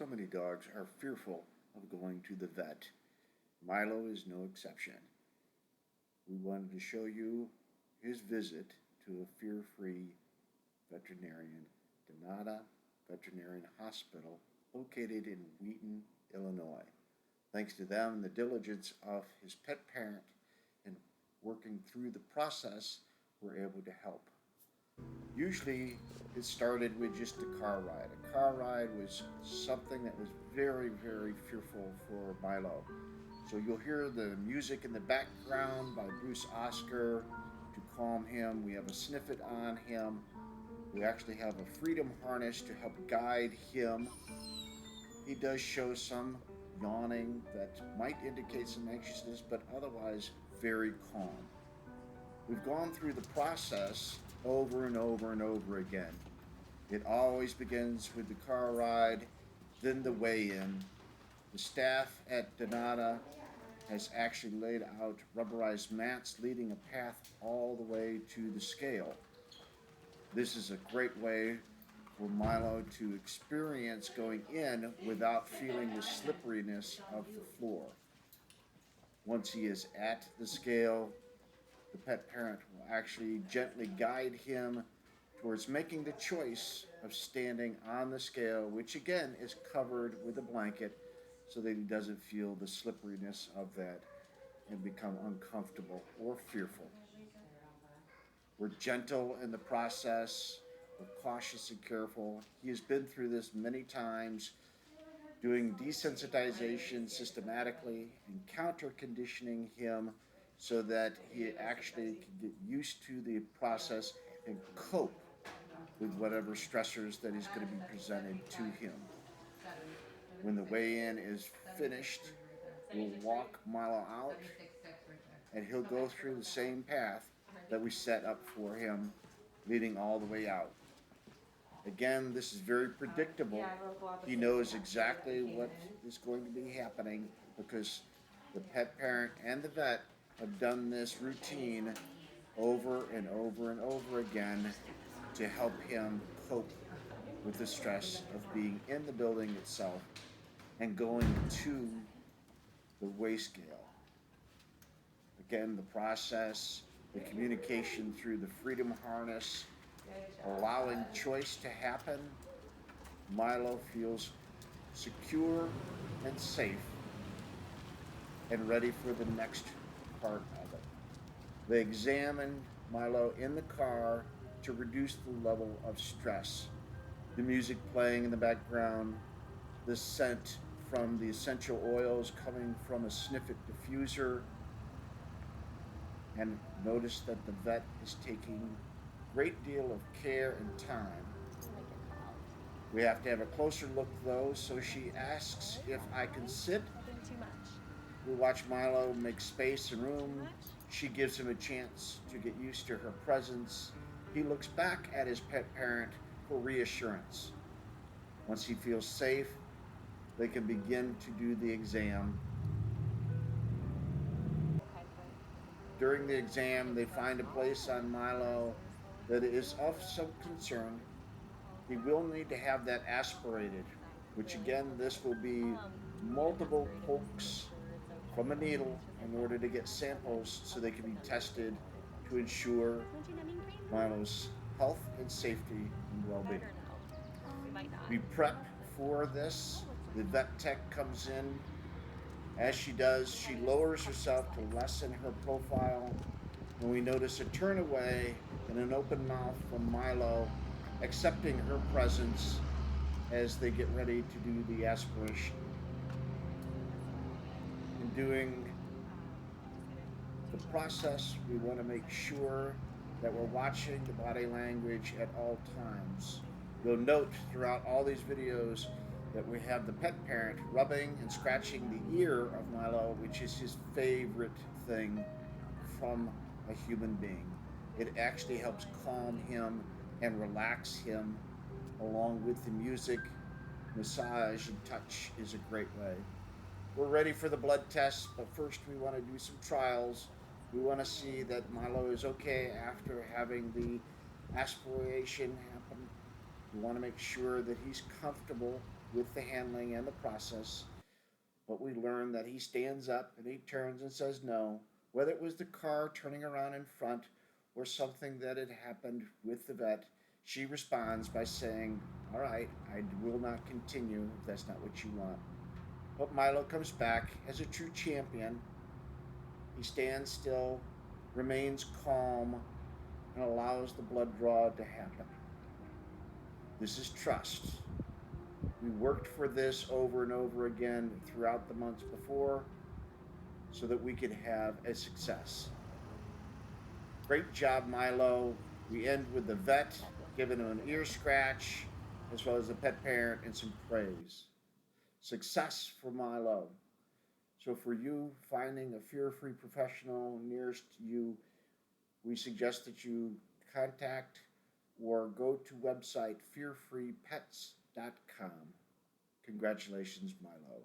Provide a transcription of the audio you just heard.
So many dogs are fearful of going to the vet. Milo is no exception. We wanted to show you his visit to a fear-free veterinarian, Danada Veterinary Hospital, located in Wheaton, Illinois. Thanks to them and the diligence of his pet parent in working through the process, we're able to help. Usually it started with just a car ride. A car ride was something that was very, very fearful for Milo. So you'll hear the music in the background by Bruce Oscar to calm him. We have a sniffet on him. We actually have a freedom harness to help guide him. He does show some yawning that might indicate some anxiousness, but otherwise very calm. We've gone through the process over and over and over again. It always begins with the car ride, then the weigh-in. The staff at Danada has actually laid out rubberized mats leading a path all the way to the scale. This is a great way for Milo to experience going in without feeling the slipperiness of the floor. Once he is at the scale, the pet parent will actually gently guide him towards making the choice of standing on the scale, which again is covered with a blanket so that he doesn't feel the slipperiness of that and become uncomfortable or fearful. We're gentle in the process, we're cautious and careful. He has been through this many times, doing desensitization systematically and counter conditioning him so that he actually can get used to the process and cope with whatever stressors that is going to be presented to him. When the weigh-in is finished, we'll walk Milo out and he'll go through the same path that we set up for him, leading all the way out. Again, this is very predictable. He knows exactly what is going to be happening because the pet parent and the vet have done this routine over and over and over again to help him cope with the stress of being in the building itself and going to the weigh scale. Again, the process, the communication through the freedom harness, allowing choice to happen. Milo feels secure and safe and ready for the next part of it. They examined Milo in the car to reduce the level of stress. The music playing in the background, the scent from the essential oils coming from a sniffet diffuser, and notice that the vet is taking a great deal of care and time. We have to have a closer look though, so she asks if I can sit. We watch Milo make space and room. She gives him a chance to get used to her presence. He looks back at his pet parent for reassurance. Once he feels safe, they can begin to do the exam. During the exam, they find a place on Milo that is of some concern. He will need to have that aspirated, which again, this will be multiple pokes from a needle in order to get samples so they can be tested to ensure Milo's health and safety and well-being. We prep for this. The vet tech comes in. As she does, she lowers herself to lessen her profile, and we notice a turn away and an open mouth from Milo, accepting her presence as they get ready to do the aspiration. In doing the process, we want to make sure that we're watching the body language at all times. You'll note throughout all these videos that we have the pet parent rubbing and scratching the ear of Milo, which is his favorite thing from a human being. It actually helps calm him and relax him, along with the music. Massage and touch is a great way. We're ready for the blood test, but first we want to do some trials. We want to see that Milo is okay after having the aspiration happen. We want to make sure that he's comfortable with the handling and the process, but we learn that he stands up and he turns and says no, whether it was the car turning around in front or something that had happened with the vet. She responds by saying, "All right, I will not continue if that's not what you want." But Milo comes back as a true champion. He stands still, remains calm, and allows the blood draw to happen. This is trust. We worked for this over and over again throughout the months before so that we could have a success. Great job, Milo. We end with the vet giving him an ear scratch, as well as the pet parent and some praise. Success for Milo. So, for you finding a fear free professional nearest you, we suggest that you contact or go to website fearfreepets.com. Congratulations, Milo.